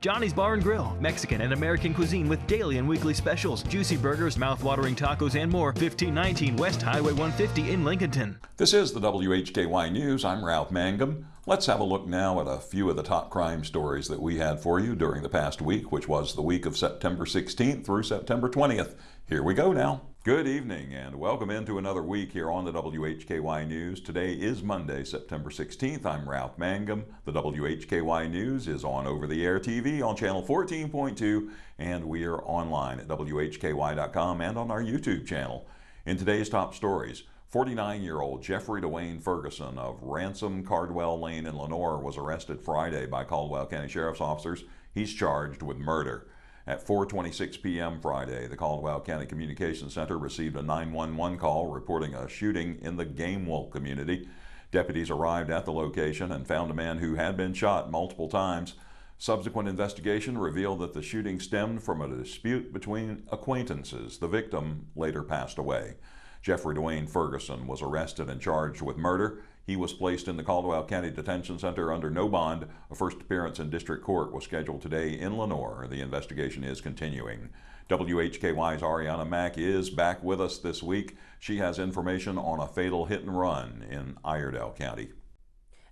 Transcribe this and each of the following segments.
Johnny's Bar and Grill, Mexican and American cuisine with daily and weekly specials, juicy burgers, mouth-watering tacos, and more. 1519 West Highway 150 in Lincolnton. This is the WHKY News. I'm Ralph Mangum. Let's have a look now at a few of the top crime stories that we had for you during the past week, which was the week of September 16th through September 20th. Here we go now. Good evening and welcome into another week here on the WHKY News. Today is Monday, September 16th. I'm Ralph Mangum. The WHKY News is on over-the-air TV on channel 14.2, and we are online at WHKY.com and on our YouTube channel. In today's top stories, 49-year-old Jeffrey Dwayne Ferguson of Ransom Cardwell Lane in Lenoir was arrested Friday by Caldwell County Sheriff's officers. He's charged with murder. At 4:26 p.m. Friday, the Caldwell County Communications Center received a 911 call reporting a shooting in the Gamewell community. Deputies arrived at the location and found a man who had been shot multiple times. Subsequent investigation revealed that the shooting stemmed from a dispute between acquaintances. The victim later passed away. Jeffrey Dwayne Ferguson was arrested and charged with murder. He was placed in the Caldwell County Detention Center under no bond. A first appearance in district court was scheduled today in Lenoir. The investigation is continuing. WHKY's Ariana Mack is back with us this week. She has information on a fatal hit and run in Iredell County.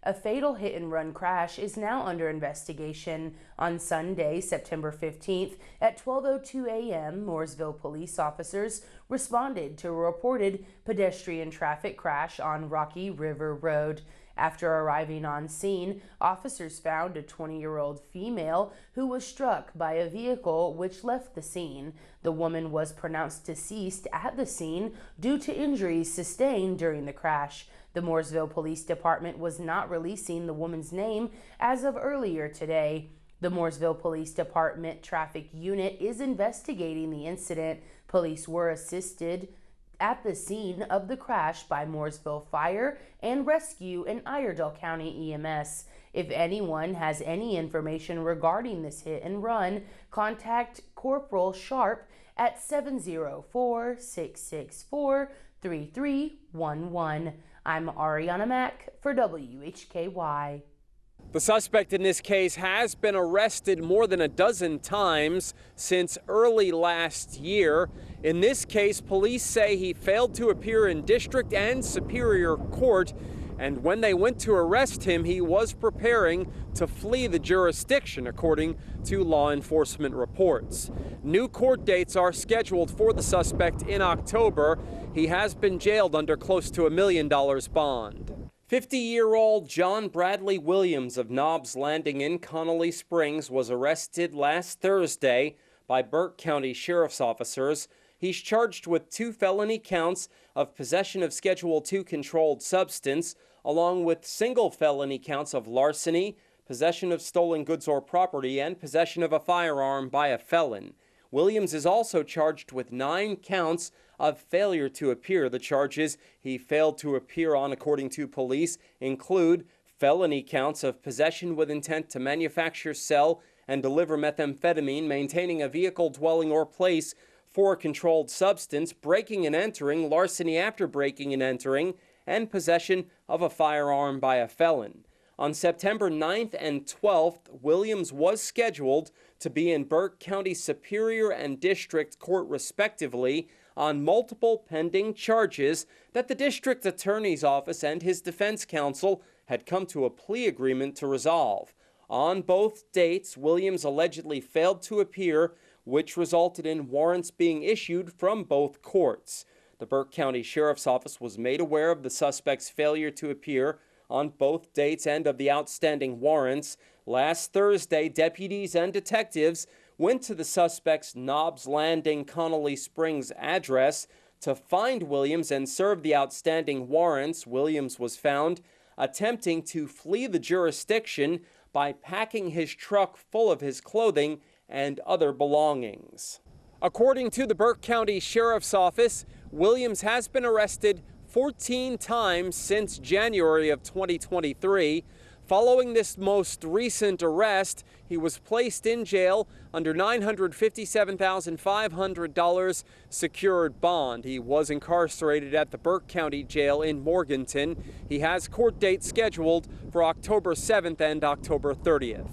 A fatal hit-and-run crash is now under investigation. On Sunday, September 15th, at 12:02 a.m., Mooresville police officers responded to a reported pedestrian traffic crash on Rocky River Road. After arriving on scene, officers found a 20-year-old female who was struck by a vehicle which left the scene. The woman was pronounced deceased at the scene due to injuries sustained during the crash. The Mooresville Police Department was not releasing the woman's name as of earlier today. The Mooresville Police Department Traffic Unit is investigating the incident. Police were assisted at the scene of the crash by Mooresville Fire and Rescue and Iredell County EMS. If anyone has any information regarding this hit and run, contact Corporal Sharp at 704-664-3311. I'm Ariana Mack for WHKY. The suspect in this case has been arrested more than a dozen times since early last year. In this case, police say he failed to appear in district and superior court, and when they went to arrest him, he was preparing to flee the jurisdiction, according to law enforcement reports. New court dates are scheduled for the suspect in October. He has been jailed under close to $1 million bond. 50-year-old John Bradley Williams of Knobs Landing in Connolly Springs was arrested last Thursday by Burke County Sheriff's officers. He's charged with 2 felony counts of possession of Schedule II controlled substance, along with single felony counts of larceny, possession of stolen goods or property, and possession of a firearm by a felon. Williams is also charged with 9 counts of failure to appear. The charges he failed to appear on, according to police, include felony counts of possession with intent to manufacture, sell, and deliver methamphetamine, maintaining a vehicle, dwelling, or place for a controlled substance, breaking and entering, larceny after breaking and entering, and possession of a firearm by a felon. On September 9th and 12th, Williams was scheduled to be in Burke County Superior and District Court, respectively, on multiple pending charges that the district attorney's office and his defense counsel had come to a plea agreement to resolve. On both dates, Williams allegedly failed to appear, which resulted in warrants being issued from both courts. The Burke County Sheriff's Office was made aware of the suspect's failure to appear on both dates and of the outstanding warrants. Last Thursday, deputies and detectives went to the suspect's Knobs Landing, Connolly Springs address to find Williams and serve the outstanding warrants. Williams was found attempting to flee the jurisdiction by packing his truck full of his clothing and other belongings. According to the Burke County Sheriff's Office, Williams has been arrested 14 times since January of 2023. Following this most recent arrest, he was placed in jail under $957,500 secured bond. He was incarcerated at the Burke County Jail in Morganton. He has court dates scheduled for October 7th and October 30th.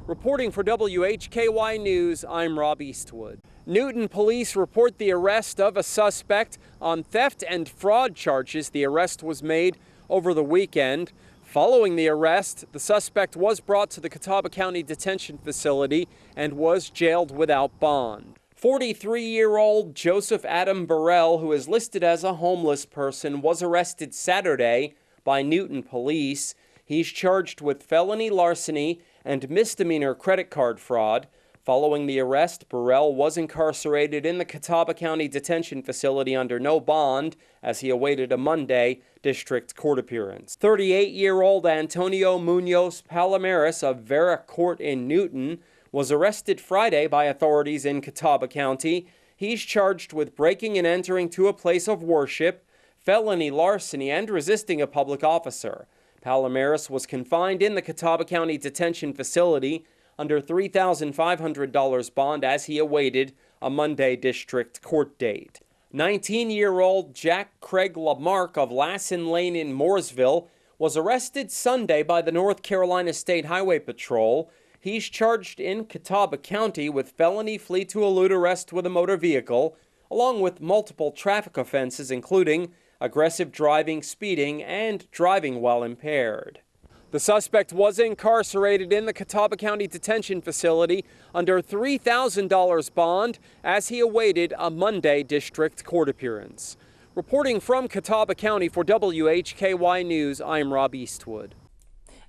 Reporting for WHKY News, I'm Rob Eastwood. Newton police report the arrest of a suspect on theft and fraud charges. The arrest was made over the weekend. Following the arrest, the suspect was brought to the Catawba County Detention Facility and was jailed without bond. 43-year-old Joseph Adam Burrell, who is listed as a homeless person, was arrested Saturday by Newton police. He's charged with felony larceny and misdemeanor credit card fraud. Following the arrest, Burrell was incarcerated in the Catawba County Detention Facility under no bond as he awaited a Monday district court appearance. 38-year-old Antonio Munoz Palomares of Vera Court in Newton was arrested Friday by authorities in Catawba County. He's charged with breaking and entering to a place of worship, felony larceny, and resisting a public officer. Palomares was confined in the Catawba County Detention Facility under $3,500 bond as he awaited a Monday district court date. 19-year-old Jack Craig Lamarck of Lassen Lane in Mooresville was arrested Sunday by the North Carolina State Highway Patrol. He's charged in Catawba County with felony flee to elude arrest with a motor vehicle, along with multiple traffic offenses including aggressive driving, speeding, and driving while impaired. The suspect was incarcerated in the Catawba County Detention Facility under $3,000 bond as he awaited a Monday district court appearance. Reporting from Catawba County for WHKY News, I'm Rob Eastwood.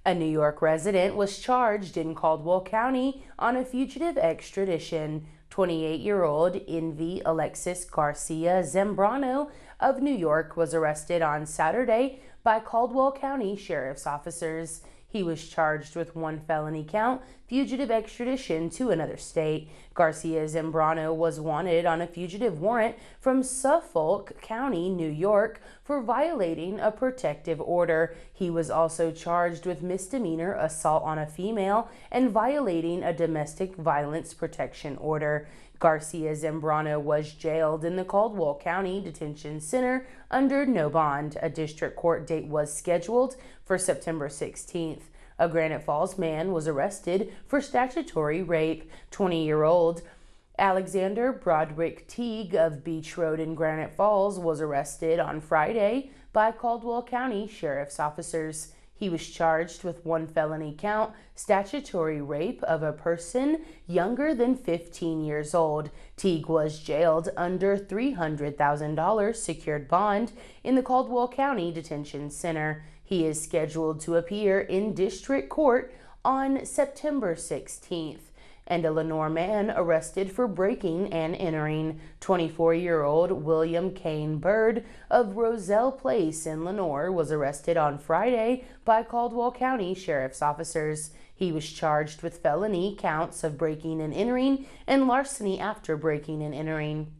A New York resident was charged in Caldwell County on a fugitive extradition. 28-year-old Envy Alexis Garcia Zambrano of New York was arrested on Saturday by Caldwell County Sheriff's officers. He was charged with one felony count, fugitive extradition to another state. Garcia Zambrano was wanted on a fugitive warrant from Suffolk County, New York, for violating a protective order. He was also charged with misdemeanor assault on a female and violating a domestic violence protection order. Garcia Zambrano was jailed in the Caldwell County Detention Center under no bond. A district court date was scheduled for September 16th. A Granite Falls man was arrested for statutory rape. 20-year-old Alexander Broderick Teague of Beach Road in Granite Falls was arrested on Friday by Caldwell County Sheriff's officers. He was charged with one felony count, statutory rape of a person younger than 15 years old. Teague was jailed under $300,000 secured bond in the Caldwell County Detention Center. He is scheduled to appear in district court on September 16th. And a Lenoir man arrested for breaking and entering. 24-year-old William Kane Bird of Roselle Place in Lenoir was arrested on Friday by Caldwell County Sheriff's officers. He was charged with felony counts of breaking and entering and larceny after breaking and entering.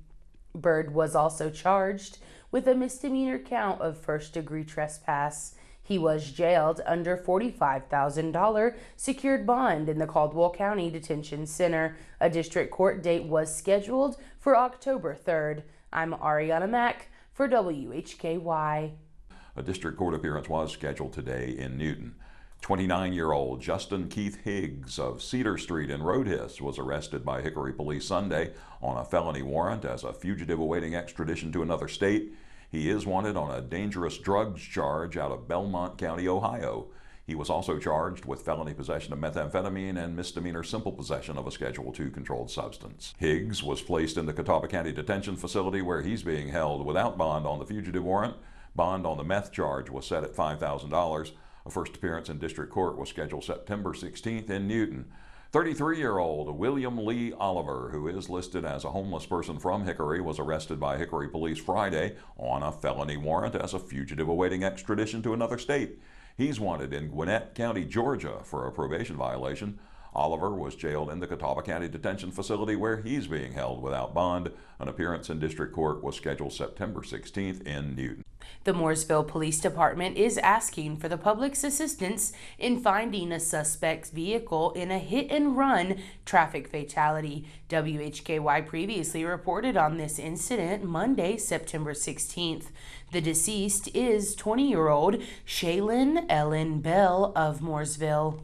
Bird was also charged with a misdemeanor count of first-degree trespass. He was jailed under $45,000 secured bond in the Caldwell County Detention Center. A district court date was scheduled for October 3rd. I'm Ariana Mack for WHKY. A district court appearance was scheduled today in Newton. 29-year-old Justin Keith Higgs of Cedar Street in Roadhis was arrested by Hickory police Sunday on a felony warrant as a fugitive awaiting extradition to another state. He is wanted on a dangerous drugs charge out of Belmont County, Ohio. He was also charged with felony possession of methamphetamine and misdemeanor simple possession of a Schedule II controlled substance. Higgs was placed in the Catawba County Detention Facility where he's being held without bond on the fugitive warrant. Bond on the meth charge was set at $5,000. A first appearance in district court was scheduled September 16th in Newton. 33-year-old William Lee Oliver, who is listed as a homeless person from Hickory, was arrested by Hickory police Friday on a felony warrant as a fugitive awaiting extradition to another state. He's wanted in Gwinnett County, Georgia, for a probation violation. Oliver was jailed in the Catawba County Detention Facility where he's being held without bond. An appearance in district court was scheduled September 16th in Newton. The Mooresville Police Department is asking for the public's assistance in finding a suspect's vehicle in a hit-and-run traffic fatality. WHKY previously reported on this incident Monday, September 16th. The deceased is 20-year-old Shaylin Ellen Bell of Mooresville.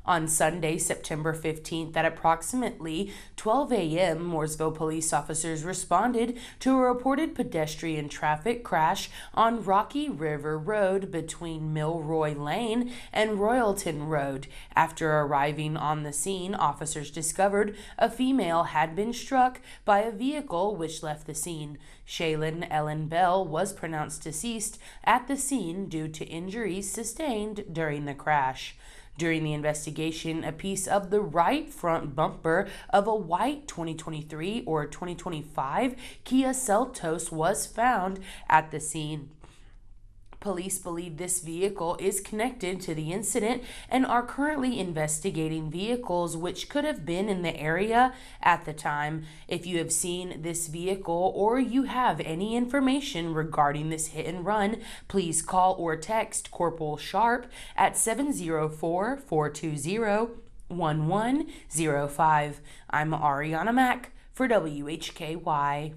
On Sunday, September 15th at approximately 12 a.m., Mooresville police officers responded to a reported pedestrian traffic crash on Rocky River Road between Milroy Lane and Royalton Road. After arriving on the scene, officers discovered a female had been struck by a vehicle which left the scene. Shaylin Ellen Bell was pronounced deceased at the scene due to injuries sustained during the crash. During the investigation, a piece of the right front bumper of a white 2023 or 2025 Kia Seltos was found at the scene. Police believe this vehicle is connected to the incident and are currently investigating vehicles which could have been in the area at the time. If you have seen this vehicle or you have any information regarding this hit and run, please call or text Corporal Sharp at 704-420-1105. I'm Ariana Mack for WHKY.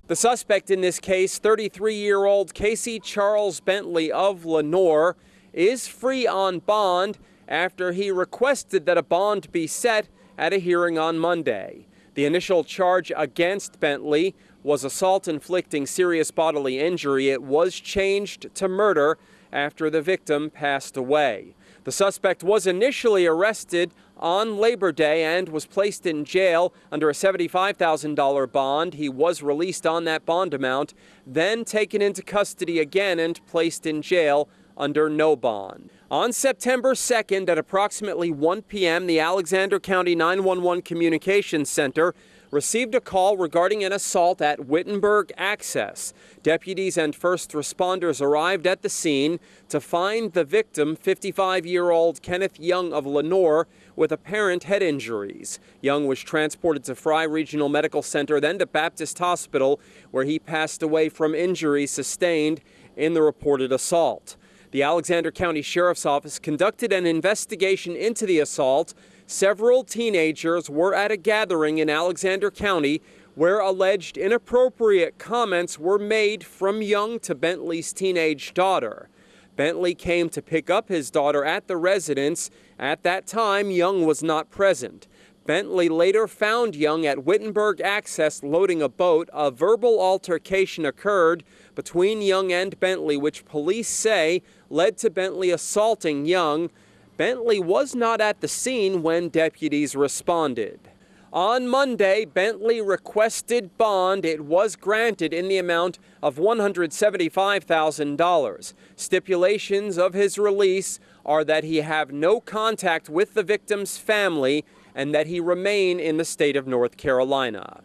The suspect in this case, 33-year-old Casey Charles Bentley of Lenoir, is free on bond after he requested that a bond be set at a hearing on Monday. The initial charge against Bentley was assault inflicting serious bodily injury. It was changed to murder after the victim passed away. The suspect was initially arrested on Labor Day and was placed in jail under a $75,000 bond. He was released on that bond amount, then taken into custody again and placed in jail under no bond. On September 2nd at approximately 1 p.m., the Alexander County 911 Communications Center received a call regarding an assault at Wittenberg Access. Deputies and first responders arrived at the scene to find the victim, 55-year-old Kenneth Young of Lenoir, with apparent head injuries. Young was transported to Fry Regional Medical Center, then to Baptist Hospital, where he passed away from injuries sustained in the reported assault. The Alexander County Sheriff's Office conducted an investigation into the assault. Several teenagers were at a gathering in Alexander County where alleged inappropriate comments were made from Young to Bentley's teenage daughter. Bentley came to pick up his daughter at the residence. At that time, Young was not present. Bentley later found Young at Wittenberg Access loading a boat. A verbal altercation occurred between Young and Bentley, which police say led to Bentley assaulting Young. Bentley was not at the scene when deputies responded. On Monday, Bentley requested bond. It was granted in the amount of $175,000. Stipulations of his release are that he have no contact with the victim's family and that he remain in the state of North Carolina.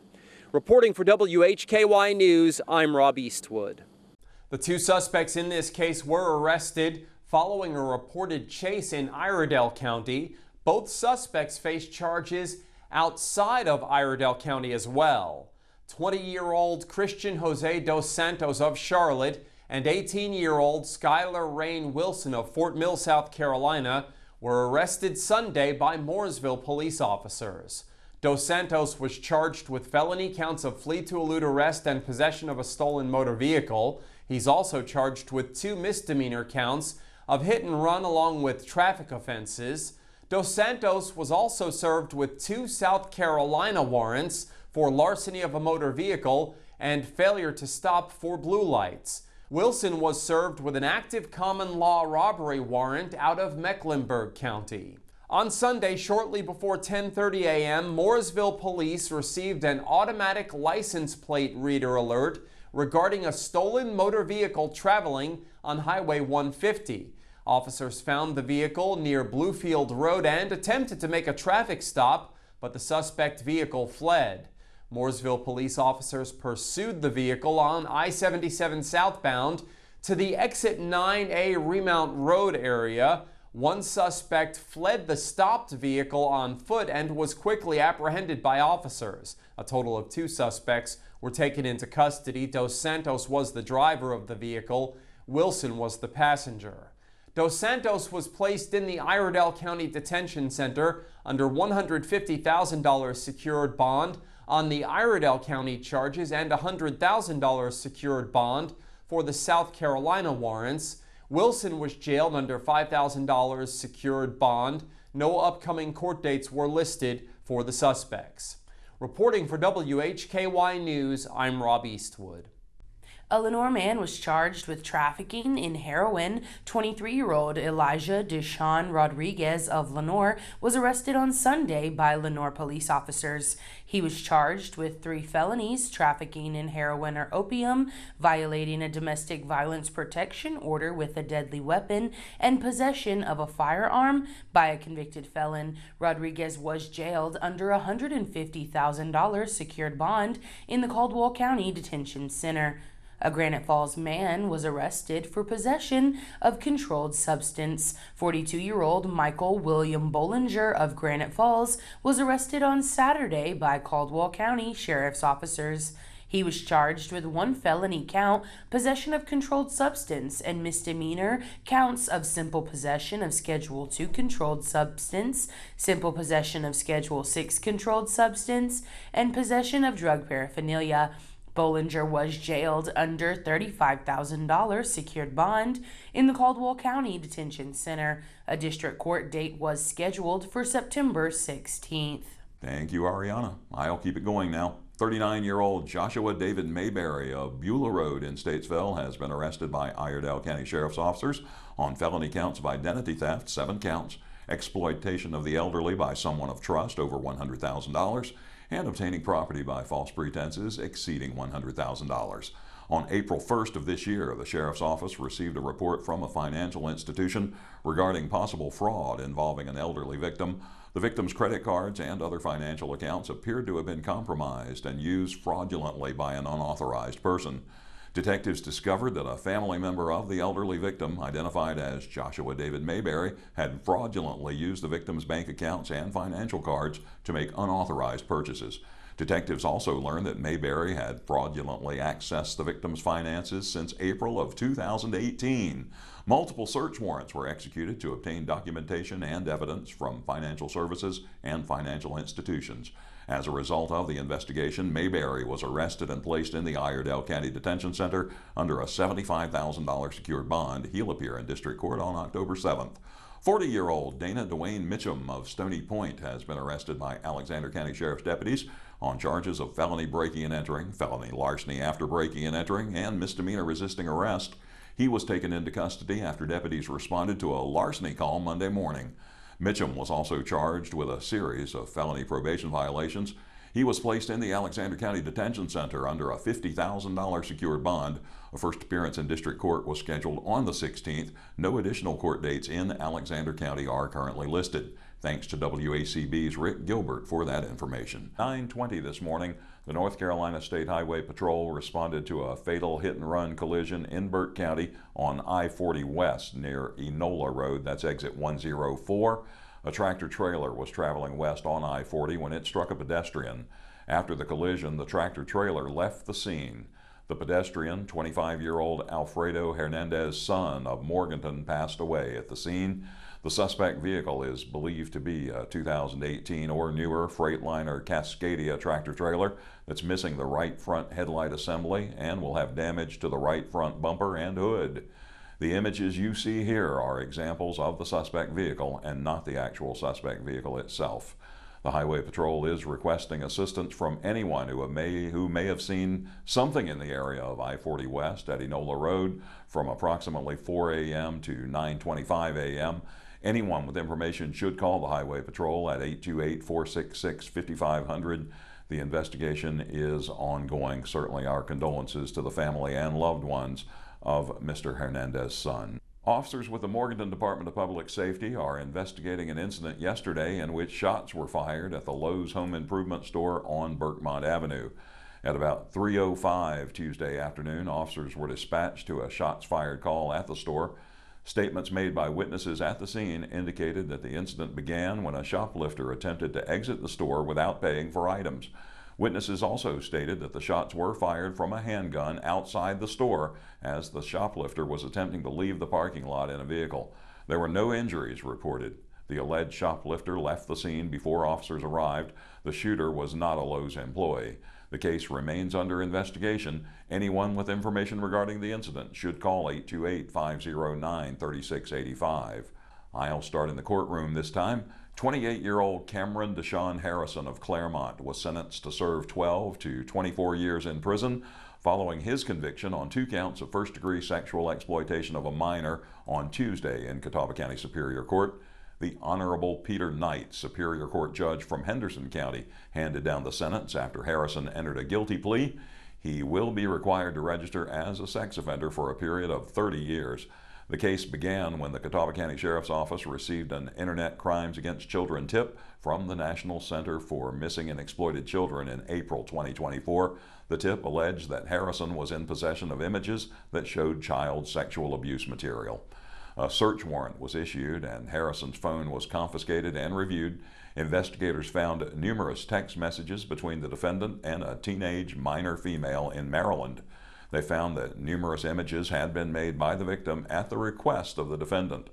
Reporting for WHKY News, I'm Rob Eastwood. The two suspects in this case were arrested following a reported chase in Iredell County. Both suspects face charges outside of Iredell County as well. 20-year-old Christian Jose Dos Santos of Charlotte and 18-year-old Skylar Rain Wilson of Fort Mill, South Carolina, were arrested Sunday by Mooresville police officers. Dos Santos was charged with felony counts of flee to elude arrest and possession of a stolen motor vehicle. He's also charged with 2 misdemeanor counts of hit and run along with traffic offenses. Dos Santos was also served with 2 South Carolina warrants for larceny of a motor vehicle and failure to stop for blue lights. Wilson was served with an active common law robbery warrant out of Mecklenburg County. On Sunday, shortly before 10:30 a.m., Mooresville police received an automatic license plate reader alert regarding a stolen motor vehicle traveling on Highway 150. Officers found the vehicle near Bluefield Road and attempted to make a traffic stop, but the suspect vehicle fled. Mooresville police officers pursued the vehicle on I-77 southbound to the Exit 9A Remount Road area. One suspect fled the stopped vehicle on foot and was quickly apprehended by officers. A total of 2 suspects were taken into custody. Dos Santos was the driver of the vehicle. Wilson was the passenger. Dos Santos was placed in the Iredell County Detention Center under $150,000 secured bond on the Iredell County charges and $100,000 secured bond for the South Carolina warrants. Wilson was jailed under $5,000 secured bond. No upcoming court dates were listed for the suspects. Reporting for WHKY News, I'm Rob Eastwood. A Lenoir man was charged with trafficking in heroin. 23-year-old Elijah Deshaun Rodriguez of Lenoir was arrested on Sunday by Lenoir police officers. He was charged with 3 felonies: trafficking in heroin or opium, violating a domestic violence protection order with a deadly weapon, and possession of a firearm by a convicted felon. Rodriguez was jailed under a $150,000 secured bond in the Caldwell County Detention Center. A Granite Falls man was arrested for possession of controlled substance. 42-year-old Michael William Bollinger of Granite Falls was arrested on Saturday by Caldwell County Sheriff's officers. He was charged with 1 felony count, possession of controlled substance, and misdemeanor counts of simple possession of Schedule II controlled substance, simple possession of Schedule VI controlled substance, and possession of drug paraphernalia. Bollinger was jailed under $35,000 secured bond in the Caldwell County Detention Center. A district court date was scheduled for September 16th. Thank you, Ariana. I'll keep it going now. 39-year-old Joshua David Mayberry of Beulah Road in Statesville has been arrested by Iredell County Sheriff's officers on felony counts of identity theft, 7 counts, exploitation of the elderly by someone of trust over $100,000, and obtaining property by false pretenses exceeding $100,000. On April 1st of this year, the Sheriff's Office received a report from a financial institution regarding possible fraud involving an elderly victim. The victim's credit cards and other financial accounts appeared to have been compromised and used fraudulently by an unauthorized person. Detectives discovered that a family member of the elderly victim, identified as Joshua David Mayberry, had fraudulently used the victim's bank accounts and financial cards to make unauthorized purchases. Detectives also learned that Mayberry had fraudulently accessed the victim's finances since April of 2018. Multiple search warrants were executed to obtain documentation and evidence from financial services and financial institutions. As a result of the investigation, Mayberry was arrested and placed in the Iredell County Detention Center under a $75,000 secured bond. He'll appear in district court on October 7th. 40-year-old Dana Dwayne Mitchum of Stony Point has been arrested by Alexander County Sheriff's deputies on charges of felony breaking and entering, felony larceny after breaking and entering, and misdemeanor resisting arrest. He was taken into custody after deputies responded to a larceny call Monday morning. Mitchum was also charged with a series of felony probation violations. He was placed in the Alexander County Detention Center under a $50,000 secured bond. A first appearance in district court was scheduled on the 16th. No additional court dates in Alexander County are currently listed. Thanks to WACB's Rick Gilbert for that information. 9:20 this morning, the North Carolina State Highway Patrol responded to a fatal hit-and-run collision in Burt County on I-40 West near Enola Road. That's exit 104. A tractor-trailer was traveling west on I-40 when it struck a pedestrian. After the collision, the tractor-trailer left the scene. The pedestrian, 25-year-old Alfredo Hernandez, son of Morganton, passed away at the scene. The suspect vehicle is believed to be a 2018 or newer Freightliner Cascadia tractor-trailer that's missing the right front headlight assembly and will have damage to the right front bumper and hood. The images you see here are examples of the suspect vehicle and not the actual suspect vehicle itself. The Highway Patrol is requesting assistance from anyone who may have seen something in the area of I-40 West at Enola Road from approximately 4 a.m. to 9:25 a.m. Anyone with information should call the Highway Patrol at 828-466-5500. The investigation is ongoing. Certainly our condolences to the family and loved ones of Mr. Hernandez's son. Officers with the Morganton Department of Public Safety are investigating an incident yesterday in which shots were fired at the Lowe's Home Improvement Store on Berkmont Avenue. At about 3:05 Tuesday afternoon, officers were dispatched to a shots fired call at the store. Statements made by witnesses at the scene indicated that the incident began when a shoplifter attempted to exit the store without paying for items. Witnesses also stated that the shots were fired from a handgun outside the store as the shoplifter was attempting to leave the parking lot in a vehicle. There were no injuries reported. The alleged shoplifter left the scene before officers arrived. The shooter was not a Lowe's employee. The case remains under investigation. Anyone with information regarding the incident should call 828-509-3685. I'll start in the courtroom this time. 28-year-old Cameron Deshawn Harrison of Claremont was sentenced to serve 12 to 24 years in prison following his conviction on 2 counts of first-degree sexual exploitation of a minor on Tuesday in Catawba County Superior Court. The Honorable Peter Knight, Superior Court judge from Henderson County, handed down the sentence after Harrison entered a guilty plea. He will be required to register as a sex offender for a period of 30 years. The case began when the Catawba County Sheriff's Office received an Internet Crimes Against Children tip from the National Center for Missing and Exploited Children in April 2024. The tip alleged that Harrison was in possession of images that showed child sexual abuse material. A search warrant was issued and Harrison's phone was confiscated and reviewed. Investigators found numerous text messages between the defendant and a teenage minor female in Maryland. They found that numerous images had been made by the victim at the request of the defendant.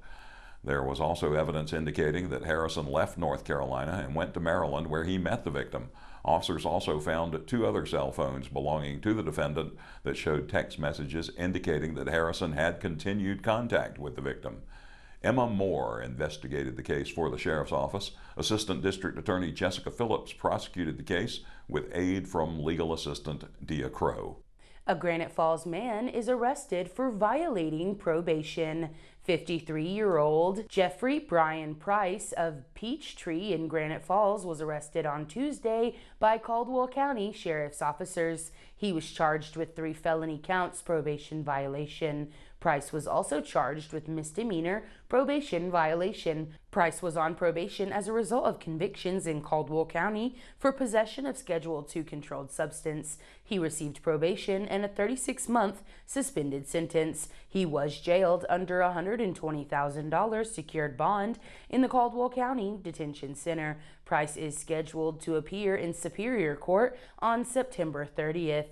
There was also evidence indicating that Harrison left North Carolina and went to Maryland, where he met the victim. Officers also found 2 other cell phones belonging to the defendant that showed text messages indicating that Harrison had continued contact with the victim. Emma Moore investigated the case for the Sheriff's Office. Assistant District Attorney Jessica Phillips prosecuted the case with aid from legal assistant Dia Crow. A Granite Falls man is arrested for violating probation. 53-year-old Jeffrey Brian Price of Peachtree in Granite Falls was arrested on Tuesday by Caldwell County Sheriff's officers. He was charged with 3 felony counts probation violation. Price was also charged with misdemeanor probation violation. Price was on probation as a result of convictions in Caldwell County for possession of Schedule II controlled substance. He received probation and a 36-month suspended sentence. He was jailed under a $120,000 secured bond in the Caldwell County Detention Center. Price is scheduled to appear in Superior Court on September 30th.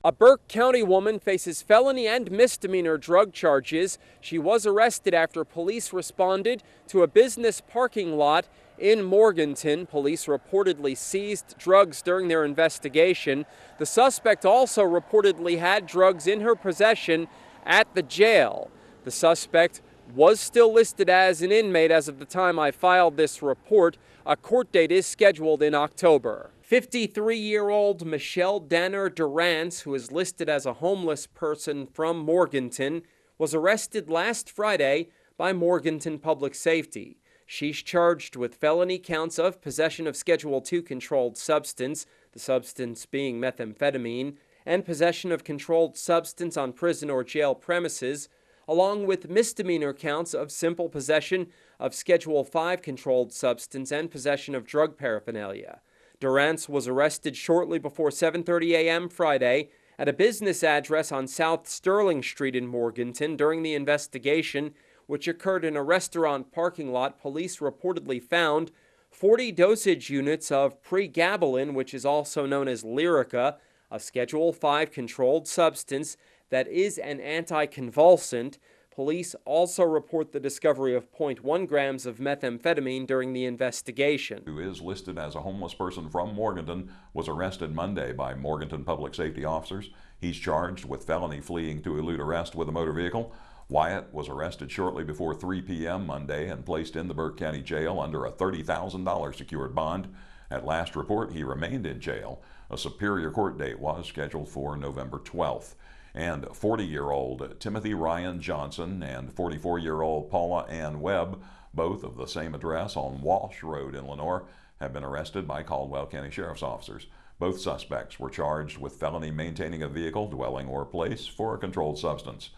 A Burke County woman faces felony and misdemeanor drug charges. She was arrested after police responded to a business parking lot in Morganton. Police reportedly seized drugs during their investigation. The suspect also reportedly had drugs in her possession at the jail. The suspect was still listed as an inmate as of the time I filed this report. A court date is scheduled in October. 53-year-old Michelle Danner Durance, who is listed as a homeless person from Morganton, was arrested last Friday by Morganton Public Safety. She's charged with felony counts of possession of Schedule II controlled substance, the substance being methamphetamine, and possession of controlled substance on prison or jail premises, along with misdemeanor counts of simple possession of Schedule V controlled substance and possession of drug paraphernalia. Durance was arrested shortly before 7:30 a.m. Friday at a business address on South Sterling Street in Morganton. During the investigation, which occurred in a restaurant parking lot, police reportedly found 40 dosage units of pregabalin, which is also known as Lyrica, a Schedule V controlled substance that is an anticonvulsant. Police also report the discovery of 0.1 grams of methamphetamine during the investigation. Who is listed as a homeless person from Morganton was arrested Monday by Morganton Public Safety officers. He's charged with felony fleeing to elude arrest with a motor vehicle. Wyatt was arrested shortly before 3 p.m. Monday and placed in the Burke County Jail under a $30,000 secured bond. At last report, he remained in jail. A Superior Court date was scheduled for November 12th. And 40-year-old Timothy Ryan Johnson and 44-year-old Paula Ann Webb, both of the same address on Walsh Road in Lenoir, have been arrested by Caldwell County Sheriff's officers. Both suspects were charged with felony maintaining a vehicle, dwelling, or place for a controlled substance.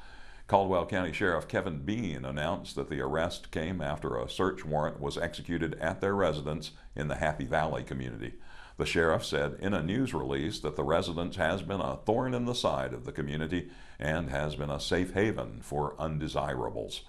Caldwell County Sheriff Kevin Bean announced that the arrest came after a search warrant was executed at their residence in the Happy Valley community. The sheriff said in a news release that the residence has been a thorn in the side of the community and has been a safe haven for undesirables.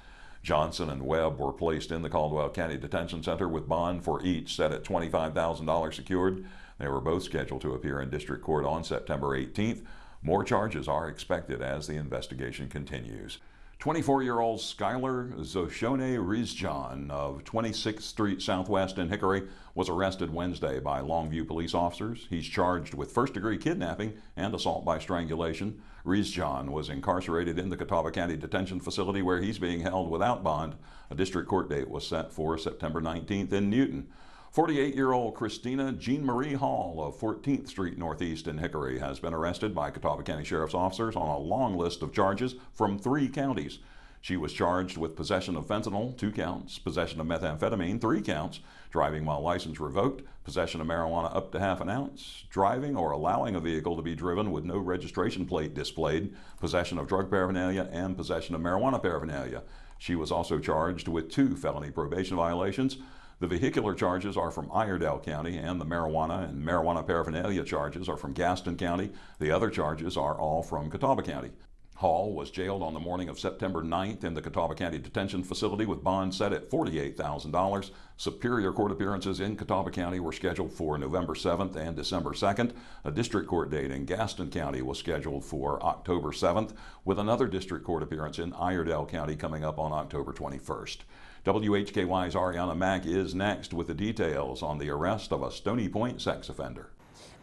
Johnson and Webb were placed in the Caldwell County Detention Center with bond for each set at $25,000 secured. They were both scheduled to appear in district court on September 18th. More charges are expected as the investigation continues. 24-year-old Skylar Zoshone Rizjan of 26th Street Southwest in Hickory was arrested Wednesday by Longview police officers. He's charged with first-degree kidnapping and assault by strangulation. Rizjan was incarcerated in the Catawba County Detention Facility where he's being held without bond. A district court date was set for September 19th in Newton. 48-year-old Christina Jean Marie Hall of 14th Street Northeast in Hickory has been arrested by Catawba County Sheriff's officers on a long list of charges from 3 counties. She was charged with possession of fentanyl, 2 counts, possession of methamphetamine, 3 counts, driving while license revoked, possession of marijuana up to half an ounce, driving or allowing a vehicle to be driven with no registration plate displayed, possession of drug paraphernalia, and possession of marijuana paraphernalia. She was also charged with 2 felony probation violations. The vehicular charges are from Iredell County, and the marijuana and marijuana paraphernalia charges are from Gaston County. The other charges are all from Catawba County. Hall was jailed on the morning of September 9th in the Catawba County Detention Facility with bond set at $48,000. Superior Court appearances in Catawba County were scheduled for November 7th and December 2nd. A district court date in Gaston County was scheduled for October 7th, with another district court appearance in Iredell County coming up on October 21st. WHKY's Ariana Mack is next with the details on the arrest of a Stony Point sex offender.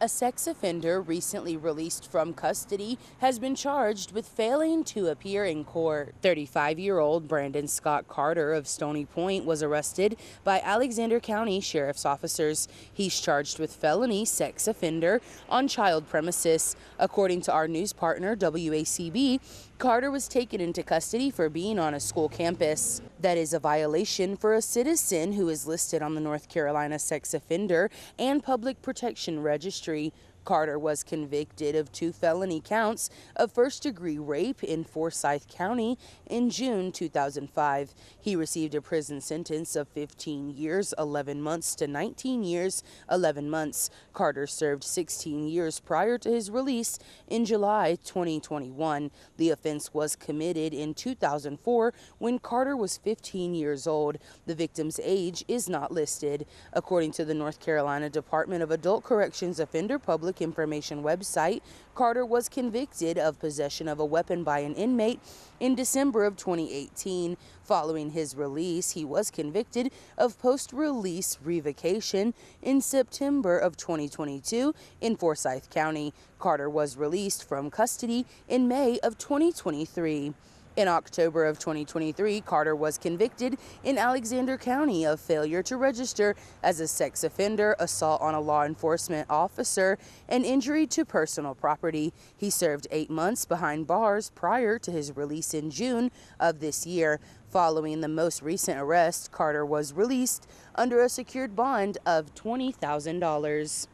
A sex offender recently released from custody has been charged with failing to appear in court. 35-year-old Brandon Scott Carter of Stony Point was arrested by Alexander County Sheriff's officers. He's charged with felony sex offender on child premises. According to our news partner, WACB, Carter was taken into custody for being on a school campus. That is a violation for a citizen who is listed on the North Carolina Sex Offender and Public Protection Registry. Carter was convicted of 2 felony counts of first-degree rape in Forsyth County in June 2005. He received a prison sentence of 15 years, 11 months to 19 years, 11 months. Carter served 16 years prior to his release in July 2021. The offense was committed in 2004 when Carter was 15 years old. The victim's age is not listed. According to the North Carolina Department of Adult Corrections Offender Public Information website, Carter was convicted of possession of a weapon by an inmate in December of 2018. Following his release, he was convicted of post-release revocation in September of 2022 in Forsyth County. Carter was released from custody in May of 2023. In October of 2023, Carter was convicted in Alexander County of failure to register as a sex offender, assault on a law enforcement officer, and injury to personal property. He served 8 months behind bars prior to his release in June of this year. Following the most recent arrest, Carter was released under a secured bond of $20,000.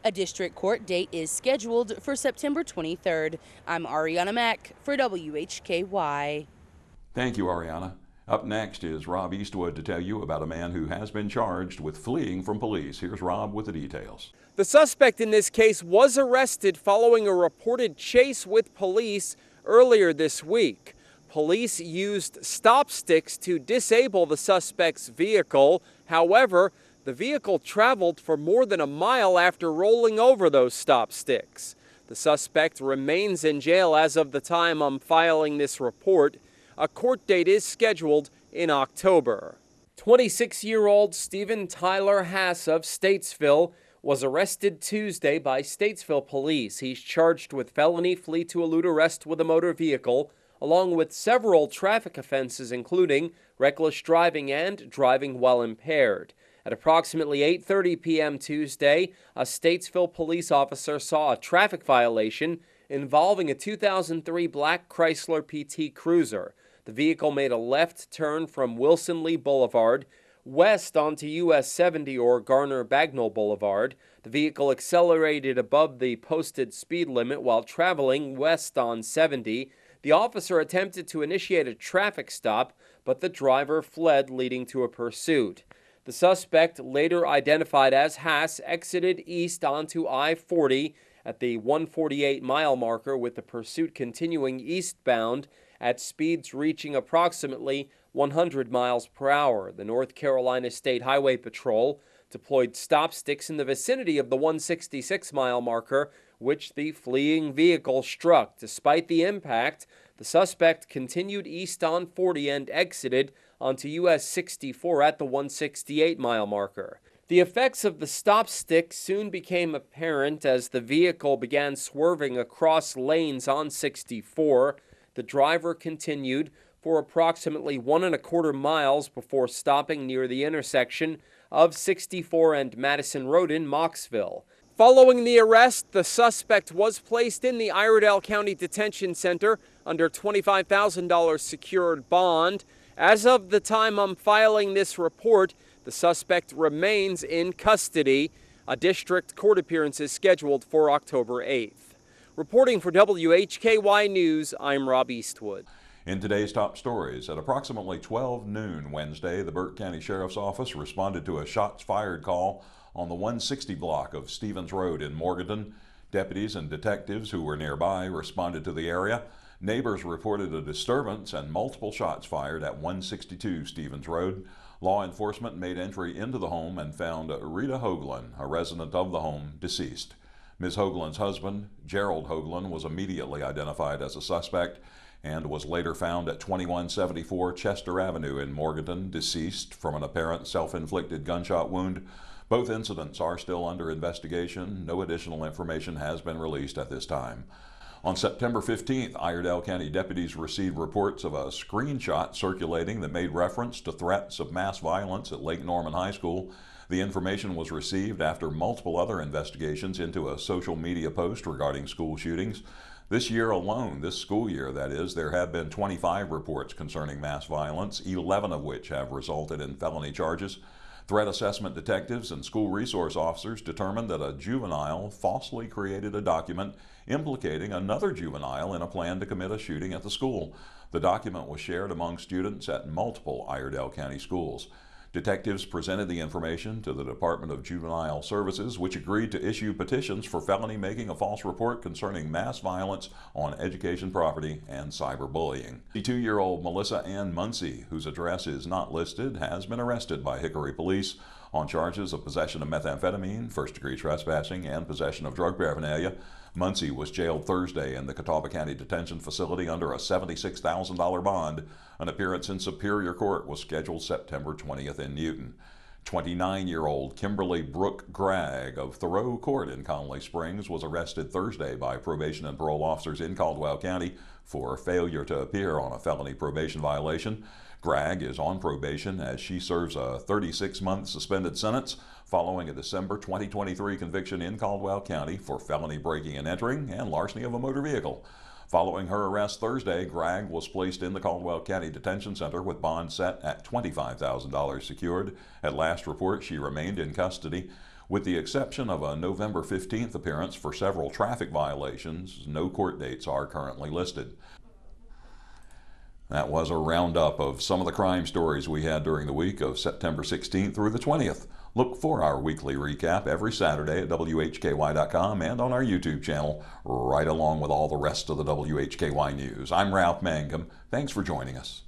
A district court date is scheduled for September 23rd. I'm Ariana Mack for WHKY. Thank you, Ariana. Up next is Rob Eastwood to tell you about a man who has been charged with fleeing from police. Here's Rob with the details. The suspect in this case was arrested following a reported chase with police earlier this week. Police used stop sticks to disable the suspect's vehicle. However, the vehicle traveled for more than a mile after rolling over those stop sticks. The suspect remains in jail as of the time I'm filing this report. A court date is scheduled in October. 26-year-old Stephen Tyler Hass of Statesville was arrested Tuesday by Statesville police. He's charged with felony flee to elude arrest with a motor vehicle, along with several traffic offenses including reckless driving and driving while impaired. At approximately 8:30 p.m. Tuesday, a Statesville police officer saw a traffic violation involving a 2003 black Chrysler PT Cruiser. The vehicle made a left turn from Wilson Lee Boulevard west onto US 70 or Garner Bagnall Boulevard. The vehicle accelerated above the posted speed limit while traveling west on 70. The officer attempted to initiate a traffic stop, but the driver fled, leading to a pursuit. The suspect, later identified as Hass, exited east onto I-40 at the 148-mile marker, with the pursuit continuing eastbound at speeds reaching approximately 100 miles per hour. The North Carolina State Highway Patrol deployed stop sticks in the vicinity of the 166-mile marker, which the fleeing vehicle struck. Despite the impact, The suspect continued east on 40 and exited onto US 64 at the 168-mile marker. The effects of the stop stick soon became apparent as the vehicle began swerving across lanes on 64. The driver continued for approximately 1¼ miles before stopping near the intersection of 64 and Madison Road in Mocksville. Following the arrest, the suspect was placed in the Iredell County Detention Center under $25,000 secured bond. As of the time I'm filing this report, the suspect remains in custody. A district court appearance is scheduled for October 8th. Reporting for WHKY News, I'm Rob Eastwood. In today's top stories, at approximately 12 noon Wednesday, the Burke County Sheriff's Office responded to a shots fired call on the 160 block of Stevens Road in Morganton. Deputies and detectives who were nearby responded to the area. Neighbors reported a disturbance and multiple shots fired at 162 Stevens Road. Law enforcement made entry into the home and found Rita Hoagland, a resident of the home, deceased. Ms. Hoagland's husband, Gerald Hoagland, was immediately identified as a suspect and was later found at 2174 Chester Avenue in Morganton, deceased from an apparent self-inflicted gunshot wound. Both incidents are still under investigation. No additional information has been released at this time. On September 15th, Iredell County deputies received reports of a screenshot circulating that made reference to threats of mass violence at Lake Norman High School. The information was received after multiple other investigations into a social media post regarding school shootings. This year alone, this school year that is, there have been 25 reports concerning mass violence, 11 of which have resulted in felony charges. Threat assessment detectives and school resource officers determined that a juvenile falsely created a document implicating another juvenile in a plan to commit a shooting at the school. The document was shared among students at multiple Iredell County schools. Detectives presented the information to the Department of Juvenile Services, which agreed to issue petitions for felony making a false report concerning mass violence on education property and cyberbullying. 52-year-old Melissa Ann Muncie, whose address is not listed, has been arrested by Hickory police on charges of possession of methamphetamine, first-degree trespassing, and possession of drug paraphernalia. Muncie was jailed Thursday in the Catawba County Detention Facility under a $76,000 bond. An appearance in Superior Court was scheduled September 20th in Newton. 29-year-old Kimberly Brooke Gregg of Thoreau Court in Connolly Springs was arrested Thursday by probation and parole officers in Caldwell County for failure to appear on a felony probation violation. Gregg is on probation as she serves a 36-month suspended sentence following a December 2023 conviction in Caldwell County for felony breaking and entering and larceny of a motor vehicle. Following her arrest Thursday, Gregg was placed in the Caldwell County Detention Center with bond set at $25,000 secured. At last report, she remained in custody. With the exception of a November 15th appearance for several traffic violations, no court dates are currently listed. That was a roundup of some of the crime stories we had during the week of September 16th through the 20th. Look for our weekly recap every Saturday at WHKY.com and on our YouTube channel, right along with all the rest of the WHKY news. I'm Ralph Mangum. Thanks for joining us.